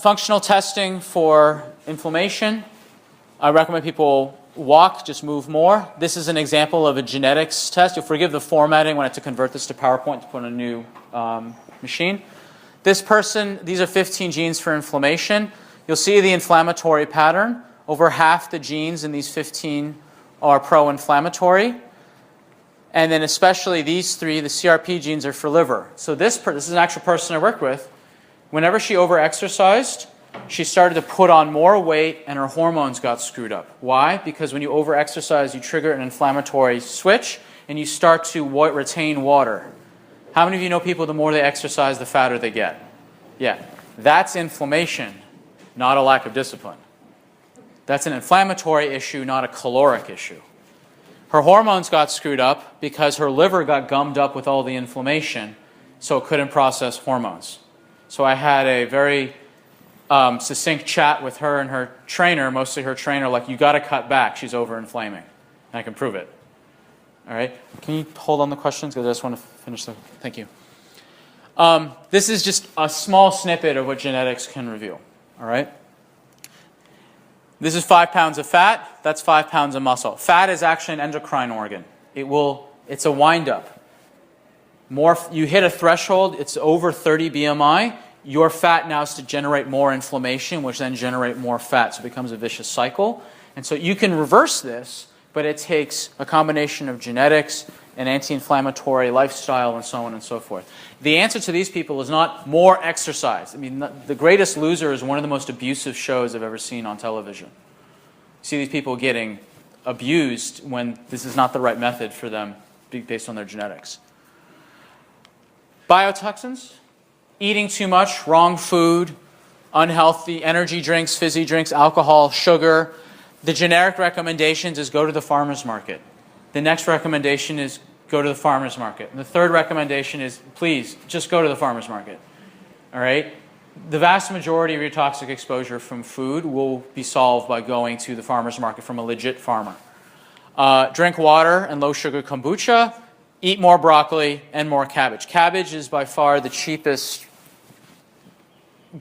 Functional testing for inflammation. I recommend people walk, just move more. This is an example of a genetics test. You'll forgive the formatting when I had to convert this to PowerPoint to put on a new machine. This person, these are 15 genes for inflammation. You'll see the inflammatory pattern. Over half the genes in these 15 are pro-inflammatory. And then especially these 3, the CRP genes are for liver. So this is an actual person I work with. Whenever she over-exercised, she started to put on more weight and her hormones got screwed up. Why? Because when you over-exercise, you trigger an inflammatory switch and you start to retain water. How many of you know people, the more they exercise, the fatter they get? Yeah. That's inflammation, not a lack of discipline. That's an inflammatory issue, not a caloric issue. Her hormones got screwed up because her liver got gummed up with all the inflammation, so it couldn't process hormones. So I had a very succinct chat with her and her trainer, mostly her trainer, like, you got to cut back. She's over-inflaming. And I can prove it. All right? Can you hold on the questions? Because I just want to finish them. Thank you. This is just a small snippet of what genetics can reveal. All right? This is 5 pounds of fat. That's 5 pounds of muscle. Fat is actually an endocrine organ. It's a wind-up. You hit a threshold, it's over 30 BMI, your fat now is to generate more inflammation, which then generate more fat. So it becomes a vicious cycle. And so you can reverse this, but it takes a combination of genetics, an anti-inflammatory lifestyle, and so on and so forth. The answer to these people is not more exercise. I mean, The Greatest Loser is one of the most abusive shows I've ever seen on television. You see these people getting abused when this is not the right method for them based on their genetics. Bio-Toxins, eating too much, wrong food, unhealthy energy drinks, fizzy drinks, alcohol, sugar. The generic recommendations is go to the farmer's market. The next recommendation is go to the farmer's market. And the third recommendation is please just go to the farmer's market. All right? The vast majority of your toxic exposure from food will be solved by going to the farmer's market from a legit farmer. Drink water and low-sugar kombucha. Eat more broccoli and more cabbage. Cabbage is by far the cheapest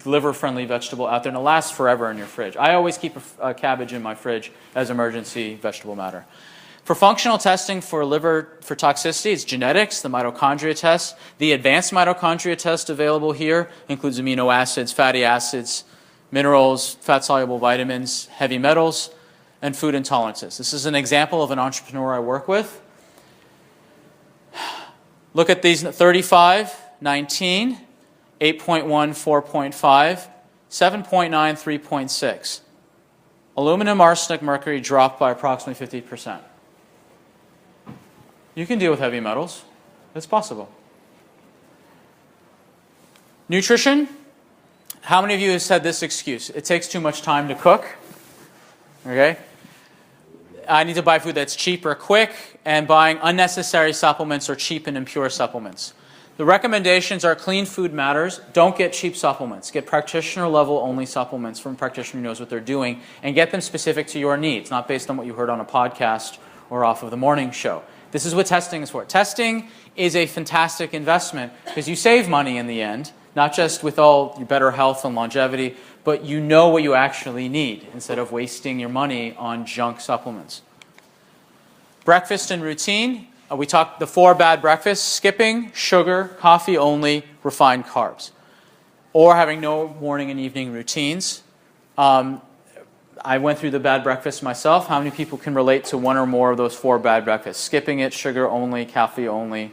liver-friendly vegetable out there, and it lasts forever in your fridge. I always keep a cabbage in my fridge as emergency vegetable matter. For functional testing for liver for toxicity, it's genetics, the mitochondria test. The advanced mitochondria test available here includes amino acids, fatty acids, minerals, fat-soluble vitamins, heavy metals, and food intolerances. This is an example of an entrepreneur I work with. Look at these: 35, 19, 8.1, 4.5, 7.9, 3.6. Aluminum, arsenic, mercury dropped by approximately 50%. You can deal with heavy metals. It's possible. Nutrition. How many of you have said this excuse? It takes too much time to cook. Okay? I need to buy food that's cheap or quick, and buying unnecessary supplements or cheap and impure supplements. The recommendations are clean food matters. Don't get cheap supplements. Get practitioner level only supplements from a practitioner who knows what they're doing, and get them specific to your needs, not based on what you heard on a podcast or off of the morning show. This is what testing is for. Testing is a fantastic investment because you save money in the end, not just with all your better health and longevity, but you know what you actually need instead of wasting your money on junk supplements. Breakfast and routine. We talked the 4 bad breakfasts: skipping, sugar, coffee only, refined carbs. Or having no morning and evening routines. I went through the bad breakfast myself. How many people can relate to one or more of those 4 bad breakfasts? Skipping it, sugar only, coffee only,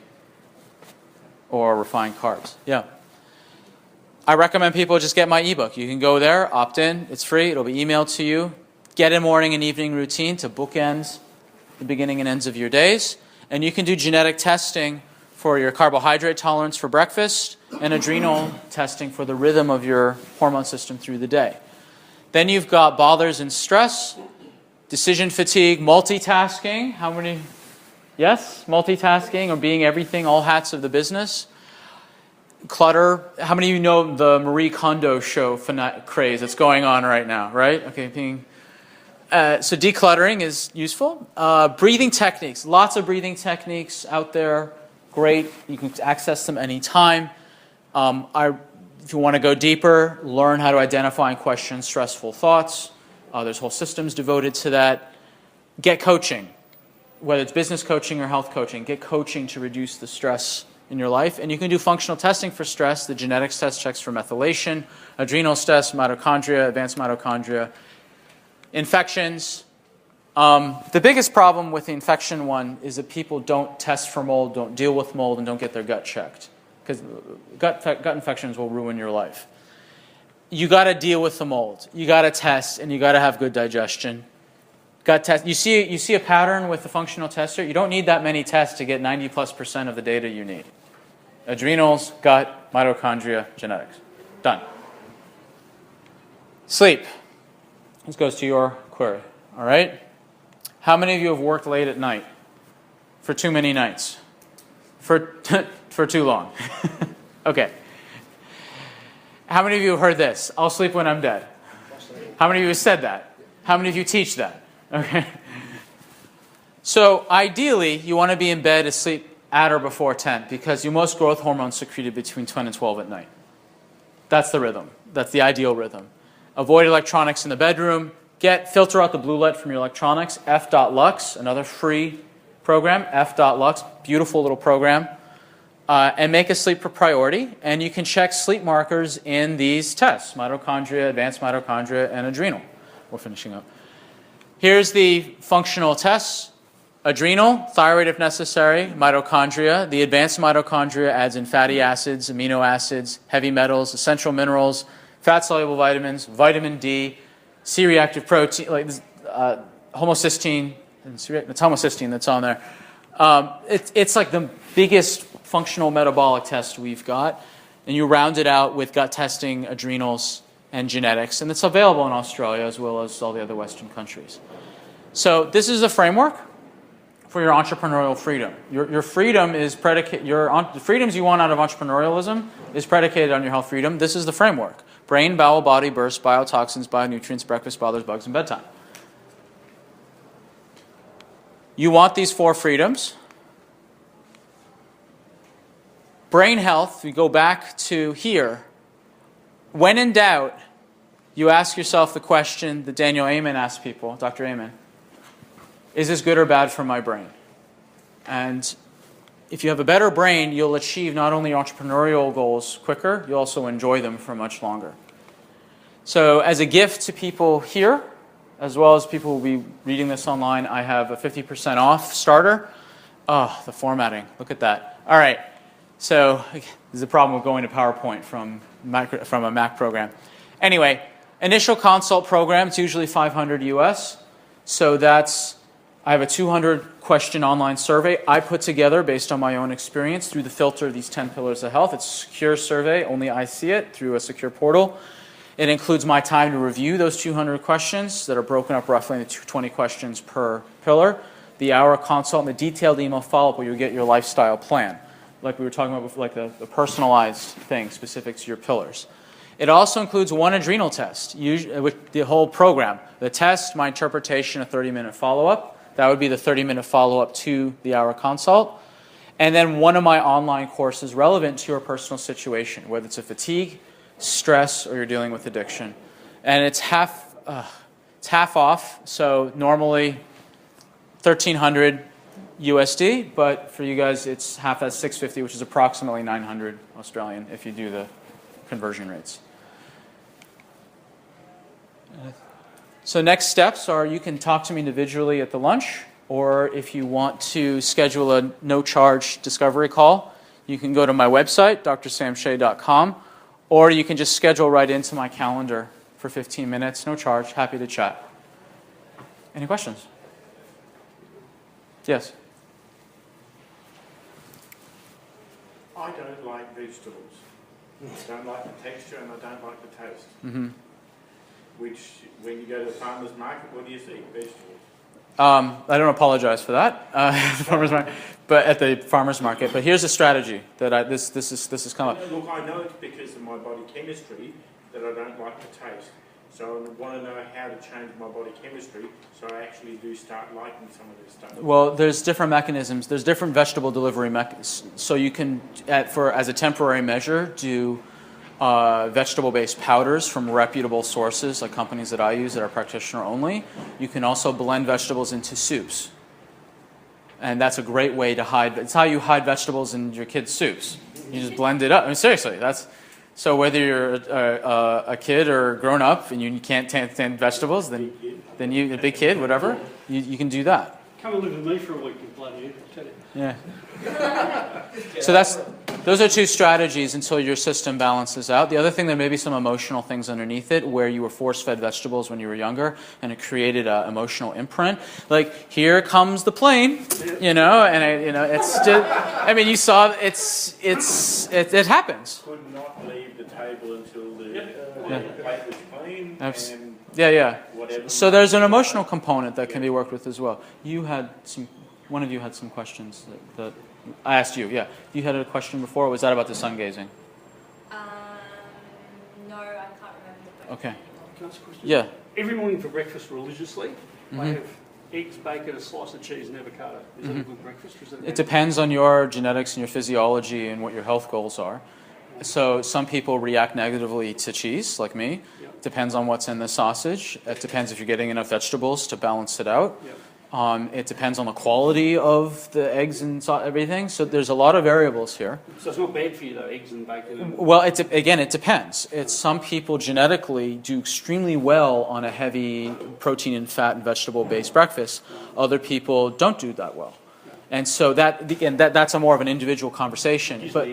or refined carbs. Yeah. I recommend people just get my ebook. You can go there, opt in, it's free, it'll be emailed to you. Get a morning and evening routine to bookend the beginning and ends of your days. And you can do genetic testing for your carbohydrate tolerance for breakfast and adrenal testing for the rhythm of your hormone system through the day. Then you've got bothers and stress, decision fatigue, multitasking. How many? Yes, multitasking or being everything, all hats of the business. Clutter. How many of you know the Marie Kondo show craze that's going on right now, right? Okay, so decluttering is useful. Breathing techniques. Lots of breathing techniques out there. Great. You can access them anytime. If you want to go deeper, learn how to identify and question stressful thoughts. There's whole systems devoted to that. Get coaching. Whether it's business coaching or health coaching, get coaching to reduce the stress in your life. And you can do functional testing for stress. The genetics test checks for methylation, adrenals test, mitochondria, advanced mitochondria, infections. The biggest problem with the infection one is that people don't test for mold, don't deal with mold, and don't get their gut checked. Because gut infections will ruin your life. You got to deal with the mold. You got to test, and you got to have good digestion. Gut test. You see a pattern with the functional tester. You don't need that many tests to get 90+% of the data you need. Adrenals, gut, mitochondria, genetics. Done. Sleep. This goes to your query. All right. How many of you have worked late at night? For too many nights? For too long. Okay. How many of you have heard this? I'll sleep when I'm dead. How many of you have said that? How many of you teach that? Okay. So ideally, you want to be in bed asleep at or before 10 because your most growth hormones secreted between 10 and 12 at night. That's the rhythm. That's the ideal rhythm. Avoid electronics in the bedroom. Filter out the blue light from your electronics. F.Lux, another free program. F.Lux, beautiful little program. and make a sleep a priority. And you can check sleep markers in these tests: mitochondria, advanced mitochondria, and adrenal. We're finishing up. Here's the functional tests. Adrenal, thyroid if necessary, mitochondria. The advanced mitochondria adds in fatty acids, amino acids, heavy metals, essential minerals, fat-soluble vitamins, vitamin D, C-reactive protein, like homocysteine. It's homocysteine that's on there. It's like the biggest functional metabolic test we've got. And you round it out with gut testing, adrenals, and genetics. And it's available in Australia as well as all the other Western countries. So this is a framework for your entrepreneurial freedom. Your freedom is predicated, the freedoms you want out of entrepreneurialism is predicated on your health freedom. This is the framework: brain, bowel, body, burst, biotoxins, bionutrients, breakfast, bothers, bugs, and bedtime. You want these 4 freedoms. Brain health, we go back to here. When in doubt, you ask yourself the question that Daniel Amen asked people, Dr. Amen. Is this good or bad for my brain? And if you have a better brain, you'll achieve not only entrepreneurial goals quicker, you'll also enjoy them for much longer. So as a gift to people here, as well as people who will be reading this online, I have a 50% off starter. Oh, the formatting, look at that. All right, so there's a problem with going to PowerPoint from a Mac program. Anyway, initial consult program, it's usually $500 US. So I have a 200-question online survey I put together based on my own experience through the filter of these 10 pillars of health. It's a secure survey, only I see it through a secure portal. It includes my time to review those 200 questions that are broken up roughly into 20 questions per pillar, the hour consult, and the detailed email follow-up where you get your lifestyle plan, like we were talking about before, like the personalized thing specific to your pillars. It also includes 1 adrenal test, with the whole program. The test, my interpretation, a 30-minute follow-up. That would be the 30-minute follow-up to the hour consult. And then 1 of my online courses relevant to your personal situation, whether it's a fatigue, stress, or you're dealing with addiction. And it's half off, so normally $1,300 USD, but for you guys it's half at $650, which is approximately 900 Australian if you do the conversion rates. So next steps are you can talk to me individually at the lunch, or if you want to schedule a no-charge discovery call, you can go to my website, drsamshay.com, or you can just schedule right into my calendar for 15 minutes, no charge, happy to chat. Any questions? Yes? I don't like vegetables. I don't like the texture and I don't like the taste. Mm-hmm. Which, when you go to the farmer's market, what do you see? Vegetables. I don't apologize for that, but at the farmer's market. But here's a strategy that this has come up. Look, I know it's because of my body chemistry that I don't like the taste. So I want to know how to change my body chemistry so I actually do start liking some of this stuff. Well, there's different mechanisms. There's different vegetable delivery mechanisms. So you can, as a temporary measure, do vegetable-based powders from reputable sources, like companies that I use that are practitioner only. You can also blend vegetables into soups. And that's a great way to hide. It's how you hide vegetables in your kids' soups. You just blend it up. I mean, seriously, so whether you're a kid or grown up and you can't stand vegetables, then you, a big kid, whatever, you can do that. Come and live with me for a week and bloody you, I'll tell you. Yeah. So those are 2 strategies until your system balances out. The other thing, there may be some emotional things underneath it where you were force-fed vegetables when you were younger and it created an emotional imprint. Like, here comes the plane, and it's just, I mean, you saw, it happens. Could not leave the table until the plate was clean and whatever. So there's an emotional component that can be worked with as well. One of you had some questions that I asked you. Yeah, you had a question before. Was that about the sun gazing? No, I can't remember the question. Okay. Can I ask a question? Yeah. Every morning for breakfast religiously, I have eggs, bacon, a slice of cheese and avocado. Is that a good breakfast? Or is that a It bad depends on your genetics and your physiology and what your health goals are. So some people react negatively to cheese, like me. Yep. Depends on what's in the sausage. It depends if you're getting enough vegetables to balance it out. Yep. It depends on the quality of the eggs and everything. So there's a lot of variables here. So it's not bad for you though, eggs and bacon? Well, again, it depends. Some people genetically do extremely well on a heavy protein and fat and vegetable-based breakfast. Other people don't do that well. And so that's a more of an individual conversation. But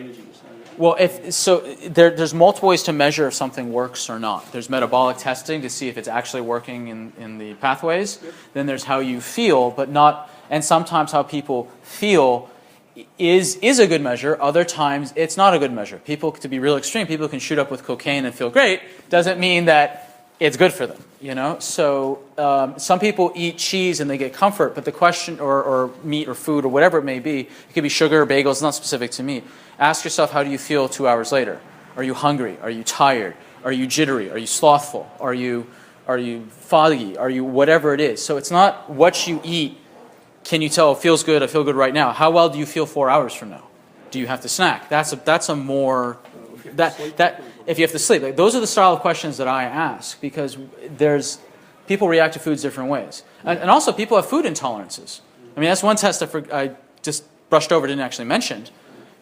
well, there's multiple ways to measure if something works or not. There's metabolic testing to see if it's actually working in the pathways. Yep. Then there's how you feel, but not. And sometimes how people feel is a good measure. Other times it's not a good measure. People, to be real extreme, people can shoot up with cocaine and feel great. Doesn't mean that it's good for them, you know. So some people eat cheese and they get comfort, but the question, or meat or food or whatever it may be, it could be sugar or bagels. It's not specific to meat. Ask yourself, how do you feel 2 hours later? Are you hungry? Are you tired? Are you jittery? Are you slothful? Are you foggy? Are you whatever it is? So it's not what you eat. Can you tell it feels good? I feel good right now. How well do you feel 4 hours from now? Do you have to snack? That's a more that if you have to sleep. Like, those are the style of questions that I ask, because people react to foods different ways, and also people have food intolerances. I mean, that's one test I just brushed over, didn't actually mention.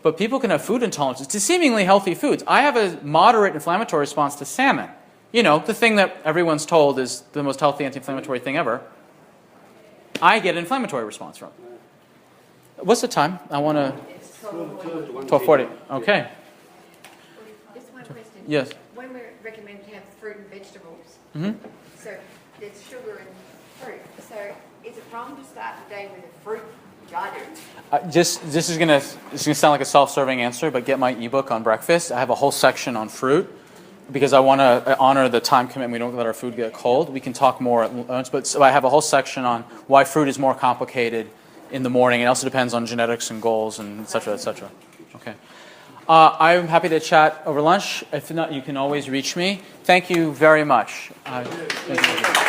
But people can have food intolerances to seemingly healthy foods. I have a moderate inflammatory response to salmon. You know, the thing that everyone's told is the most healthy anti-inflammatory thing ever. I get an inflammatory response from it. What's the time? I want to... 12:40. Okay. Just one question. Yes. When we recommend to have fruit and vegetables, so there's sugar and fruit. So is it wrong to start the day with a fruit? I do. This is gonna sound like a self-serving answer, but get my ebook on breakfast. I have a whole section on fruit because I want to honor the time commitment. We don't let our food get cold. We can talk more at lunch, but so I have a whole section on why fruit is more complicated in the morning. It also depends on genetics and goals and et cetera, et cetera. Okay. I'm happy to chat over lunch. If not, you can always reach me. Thank you very much. Thank you.